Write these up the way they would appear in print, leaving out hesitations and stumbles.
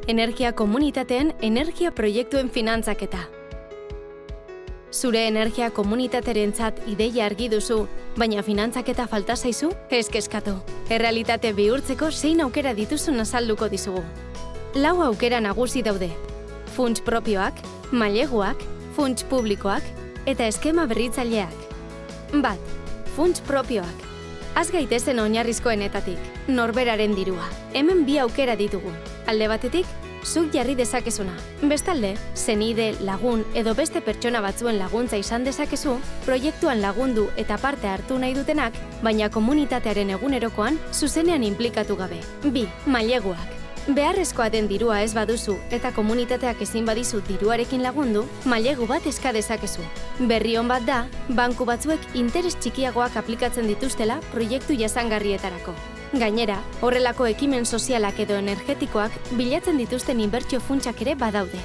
energia komunitateen energia proiektuen finantzaketa. Zure energia komunitaterentzat ideia argi duzu, baina finantzaketa falta zaizu? Ez kezkatu. Errealitate bihurtzeko zein aukera dituzun azalduko dizugu. 4 aukera nagusi daude. Funts propioak, maileguak, funts publikoak eta eskema berritzaileak. 1. Funts propioak. Az gaitezen oinarrizkoenetatik, norberaren dirua. Hemen 2 aukera ditugu. Alde batetik, zuk jarri dezakezuna. Bestalde, senide, lagun edo beste pertsona batzuen laguntza izan dezakezu, proiektuan lagundu eta parte hartu nahi dutenak, baina komunitatearen egunerokoan zuzenean inplikatu gabe. 2. Maileguak. Beharrezkoa den dirua ez baduzu eta komunitateak ezin badizu diruarekin lagundu, mailegu bat eska dezakezu. Berri on bat da, banku batzuek interes txikiagoak aplikatzen dituztela proiektu jasangarrietarako. Gainera, horrelako ekimen sozialak edo energetikoak bilatzen dituzten inbertsio funtsak ere badaude.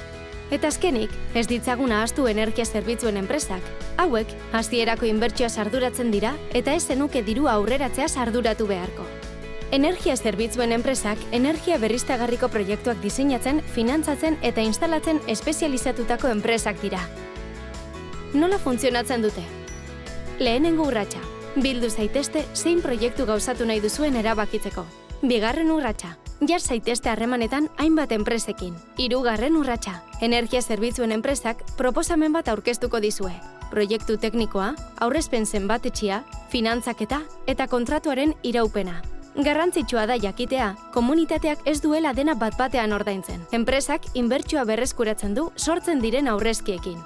Eta azkenik, ez ditzagun ahaztu energia zerbitzuen enpresak. Hauek, hasierako inbertsioaz arduratzen dira eta ez zenuke dirua aurreratzeaz arduratu beharko. Energia zerbitzuen enpresak energia berriztagarriko proiektuak diseinatzen, finantzatzen eta instalatzen espezializatutako enpresak dira. Nola funtzionatzen dute? Lehenengo urratsa. Bildu zaitezte zein proiektu gauzatu nahi duzuen erabakitzeko. 2. urratsa. Jar zaitezte harremanetan hainbat enpresekin. 3. urratsa. Energia zerbitzuen enpresak proposamen bat aurkeztuko dizue. Proiektu teknikoa, aurrezpen zenbatetxia, finantzaketa eta kontratuaren iraupena. Garrantzitsua da jakitea, komunitateak ez duela dena bat-batean ordaintzen. Enpresak inbertsioa berreskuratzen du sortzen diren aurrezkiekin.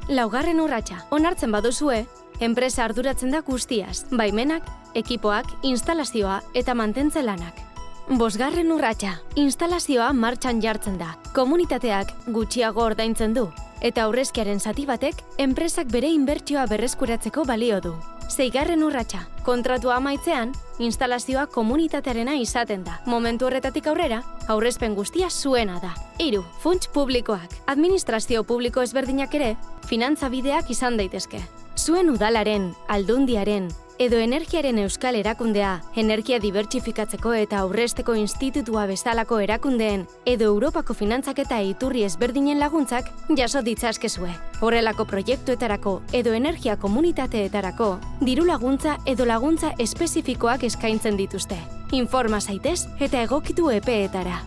4. urratsa. Onartzen baduzue, enpresa arduratzen da guztiaz, baimenak, ekipoak, instalazioa eta mantentze lanak. 5. urratsa. Instalazioa martxan jartzen da. Komunitateak gutxiago ordaintzen du, eta aurrezkiaren zati batek enpresak bere inbertsioa berreskuratzeko balio du. 6. urratsa. Kontratua amaitzean, instalazioa komunitatearena izaten da. Momentu horretatik aurrera, aurrezpen guztia zuena da. 3. Funts publikoak. Administrazio publiko ezberdinak ere, finantza bideak izan daitezke. Zuen udalaren, aldundiaren, edo energiaren euskal erakundea, energia dibertsifikatzeko eta aurrezteko institutua bezalako erakundeen, edo Europako finantzaketa iturri ezberdinen laguntzak jaso ditzazkezue. Horrelako proiektuetarako edo energia komunitateetarako, diru laguntza edo laguntza espezifikoak eskaintzen dituzte. Informa zaitez eta egokitu epeetara.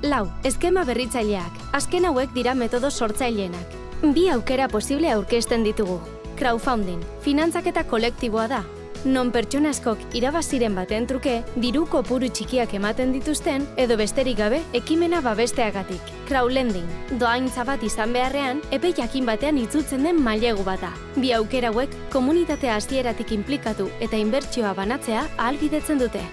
4. Eskema berritzaileak. Azken hauek dira metodo sortzaileenak. 2 aukera posible aurkezten ditugu. Crowdfunding. Finantzaketa kolektiboa da. Non pertsona askok irabaziren baten truke, diru kopuru txikiak ematen dituzten, edo besterik gabe ekimena babesteagatik. Crowdlending. Dohaintza bat izan beharrean, epe jakin batean itzultzen den mailegu bat da. 2 aukera hauek komunitatea hasieratik inplikatu eta inbertsioa banatzea ahalbidetzen dute.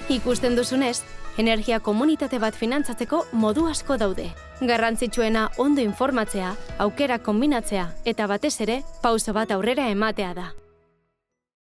Ikusten duzunez, energia komunitate bat finantzatzeko modu asko daude. Garrantzitsuena ondo informatzea, aukera konbinatzea eta batez ere, pauso bat aurrera ematea da.